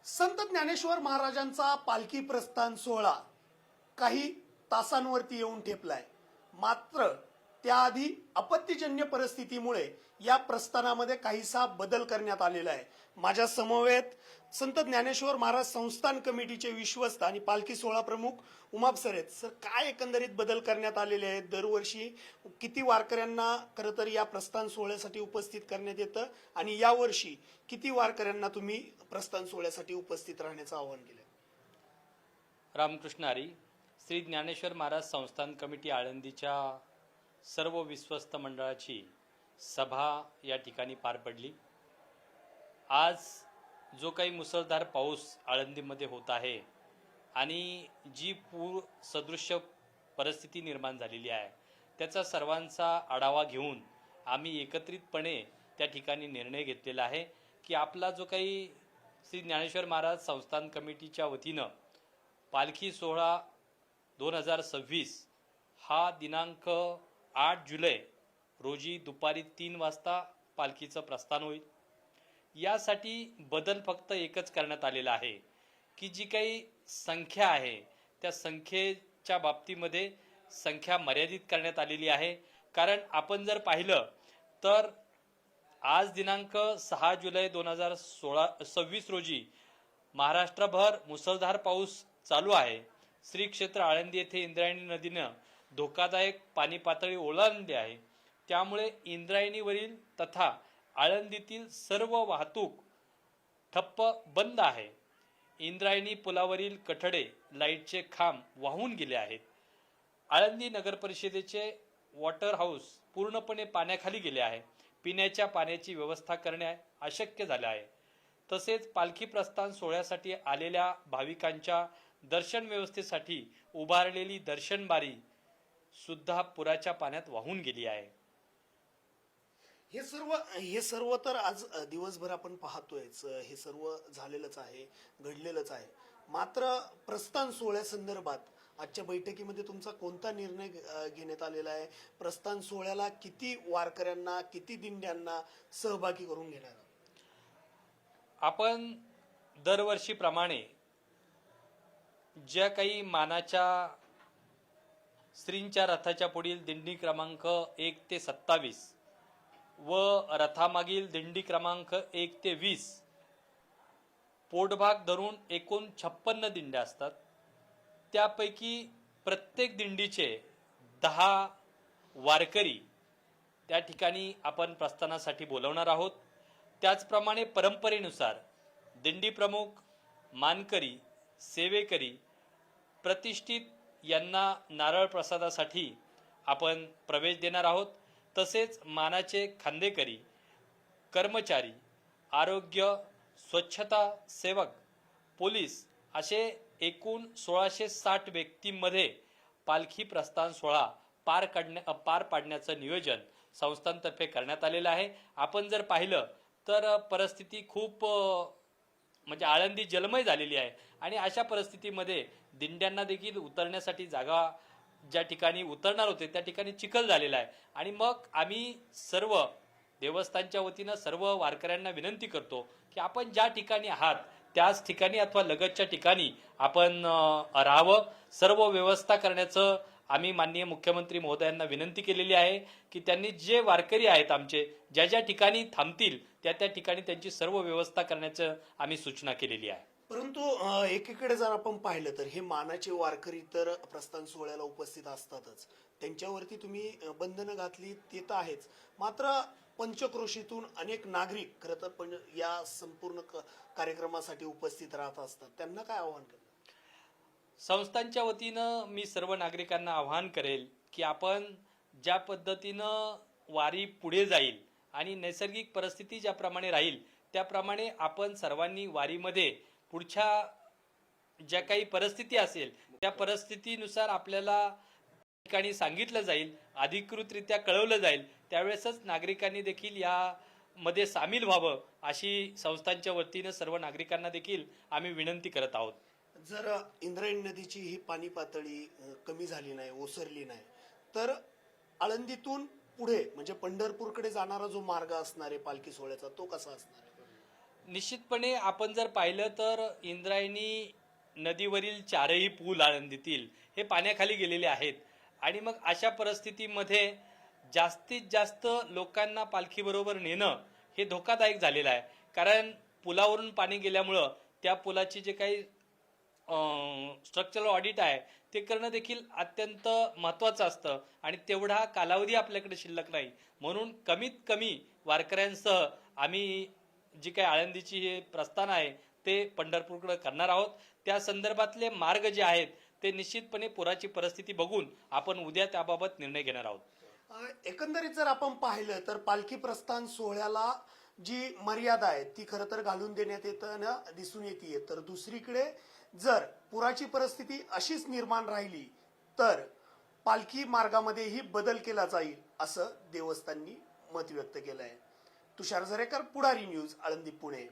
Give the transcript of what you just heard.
संत ज्ञानेश्वर महाराजांचा पालखी प्रस्थान सोहळा काही तासांवरती येऊन ठेपलाय. मात्र त्याआधी आपत्तीजन्य परिस्थितीमुळे या प्रस्थानामध्ये काहीसा बदल करण्यात आलेला आहे. माझ्या समवेत संत ज्ञानेश्वर महाराज संस्थान कमिटीचे विश्वस्त आणि पालखी सोहळा प्रमुख उमाप सर आहेत. सर, काय एकंदरीत बदल करण्यात आलेले आहेत? दरवर्षी किती वारकऱ्यांना खरं तर या प्रस्थान सोहळ्यासाठी उपस्थित करण्यात येतं आणि यावर्षी किती वारकऱ्यांना तुम्ही प्रस्थान सोहळ्यासाठी उपस्थित राहण्याचं आवाहन केलं? रामकृष्ण हरी. श्री ज्ञानेश्वर महाराज संस्थान कमिटी आळंदीच्या सर्व विश्वस्त मंडळाची सभा या ठिकाणी पार पडली. आज जो काही मुसळधार पाऊस आळंदीमध्ये होत आहे आणि जी पूर सदृश्य परिस्थिती निर्माण झालेली आहे त्याचा सर्वांचा आढावा घेऊन आम्ही एकत्रितपणे त्या ठिकाणी निर्णय घेतलेला आहे की आपला जो काही श्री ज्ञानेश्वर महाराज संस्थान कमिटीच्या वतीनं पालखी सोहळा 2026 हा दिनांक 8 जुलै रोजी दुपारी 3 वाजता पालखीचं प्रस्थान होईल. यासाठी बदल फक्त एकच करण्यात आलेला आहे की जी काही संख्या आहे त्या संख्येच्या बाबतीमध्ये संख्या मर्यादित करण्यात आलेली आहे. कारण आपण जर पाहिलं तर आज दिनांक 6 जुलै 2026 रोजी महाराष्ट्रभर मुसळधार पाऊस चालू आहे. श्री क्षेत्र आळंदी येथे इंद्रायणी नदीनं धोकादायक पाणी पातळी ओलांडली आहे. त्यामुळे इंद्रायणीवरील तथा आळंदीतील सर्व वाहतूक ठप्प बंद आहे. इंद्रायणी पुलावरील कठडे लाईटचे खांब वाहून गेले आहेत. आळंदी नगर परिषदेचे वॉटर हाऊस पूर्णपणे पाण्याखाली गेले आहे. पिण्याच्या पाण्याची व्यवस्था करणे अशक्य झाले आहे. तसेच पालखी प्रस्थान सोहळ्यासाठी आलेल्या भाविकांच्या दर्शन व्यवस्थेसाठी उभारलेली दर्शन बारी सुद्धा पुराच्या पाण्यात वाहून गेली आहे. हे सर्व तर आज दिवसभर आपण पाहतोयच. हे सर्व झालेलंच आहे, घडलेलंच आहे. मात्र प्रस्थान सोहळ्यासंदर्भात आजच्या बैठकीमध्ये तुमचा कोणता निर्णय घेण्यात आलेला आहे? प्रस्थान सोहळ्याला किती वारकऱ्यांना, किती दिंड्यांना सहभागी करून घेणार? आपण दरवर्षीप्रमाणे ज्या काही मानाच्या श्रींच्या रथाच्या पुढील दिंडी क्रमांक 1 ते 27 व रथामागील दिंडी क्रमांक 1 ते 20 पोटभाग धरून एकूण 56 दिंड्या असतात. त्यापैकी प्रत्येक दिंडीचे 10 वारकरी त्या ठिकाणी आपण प्रस्थानासाठी बोलवणार आहोत. त्याचप्रमाणे परंपरेनुसार दिंडी प्रमुख, मानकरी, सेवेकरी, प्रतिष्ठित यांना नारळ प्रसादासाठी आपण प्रवेश देणार आहोत. तसेच मानाचे खांदेकरी, कर्मचारी, आरोग्य, स्वच्छता सेवक, पोलीस असे एकूण 1660 व्यक्तींमध्ये पालखी प्रस्थान सोहळा पार पाडण्याचं नियोजन संस्थांतर्फे करण्यात आलेलं आहे. आपण जर पाहिलं तर परिस्थिती खूप म्हणजे आळंदी जलमय झालेली आहे आणि अशा परिस्थितीमध्ये दिंड्यांना देखील उतरण्यासाठी जागा ज्या ठिकाणी उतरणार होते त्या ठिकाणी चिखल झालेला आहे. आणि मग आम्ही सर्व देवस्थानच्या वतीनं सर्व वारकऱ्यांना विनंती करतो की आपण ज्या ठिकाणी आहात त्याच ठिकाणी अथवा लगतच्या ठिकाणी आपण राहावं. सर्व व्यवस्था करण्याचं आम्ही माननीय मुख्यमंत्री महोदयांना विनंती केलेली आहे की त्यांनी जे वारकरी आहेत आमचे ज्या ज्या ठिकाणी थांबतील त्या त्या ठिकाणी त्यांची सर्व व्यवस्था करण्याचं आम्ही सूचना केलेली आहे. परंतु एकीकडे जर आपण पाहिलं तर हे मानाचे वारकरी तर प्रस्थान सोहळ्याला उपस्थित असतातच, त्यांच्यावरती तुम्ही बंधनं घातली ते तर आहेच. मात्र पंचक्रोशीतून अनेक नागरिक खरं तर या संपूर्ण कार्यक्रमासाठी उपस्थित राहत असतात. त्यांना काय आव्हान करणार? संस्थांच्या वतीनं मी सर्व नागरिकांना आवाहन करेल की आपण ज्या पद्धतीनं वारी पुढे जाईल आणि नैसर्गिक परिस्थिती ज्याप्रमाणे राहील त्याप्रमाणे आपण सर्वांनी वारीमध्ये पुढच्या ज्या काही परिस्थिती असेल त्या परिस्थितीनुसार आपल्याला ठिकाणी सांगितलं जाईल, अधिकृतरित्या कळवलं जाईल. त्यावेळेसच नागरिकांनी देखील यामध्ये सामील व्हावं अशी संस्थांच्या वतीनं सर्व नागरिकांना देखील आम्ही विनंती करत आहोत. जर इंद्रायणी नदीची ही पाणी पातळी कमी झाली नाही, ओसरली नाही, तर आळंदीतून पुढे म्हणजे पंढरपूरकडे जाणारा जो मार्ग असणार आहे पालखी सोहळ्याचा तो कसा असणार आहे? निश्चितपणे आपण जर पाहिलं तर इंद्रायणी नदीवरील चारही पूल आळंदीतील हे पाण्याखाली गेलेले आहेत आणि मग अशा परिस्थितीमध्ये जास्तीत जास्त लोकांना पालखीबरोबर नेणं हे धोकादायक झालेलं आहे. कारण पुलावरून पाणी गेल्यामुळं त्या पुलाची जे काही स्ट्रक्चरल ऑडिट आहे ते करणं देखील अत्यंत महत्त्वाचं असतं आणि तेवढा कालावधी आपल्याकडे शिल्लक नाही. म्हणून कमीत कमी वारकऱ्यांसह आम्ही जी काही आळंदीची हे प्रस्थान आहे ते पंढरपूरकडे करणार आहोत. त्या संदर्भातले मार्ग जे आहेत ते निश्चितपणे पुराची परिस्थिती बघून आपण उद्या त्याबाबत निर्णय घेणार आहोत. एकंदरीत जर आपण पाहिलं तर पालखी प्रस्थान सोहळ्याला जी मर्यादा आहे ती खरं तर घालून देण्यात येताना दिसून येते. तर दुसरीकडे जर पुराची परिस्थिती अशीच निर्माण राहिली तर पालखी मार्गामध्येही बदल केला जाईल असं देवस्थाननी मत व्यक्त केलं आहे. तुषार झरेकर, पुढारी न्यूज, आळंदी, पुणे.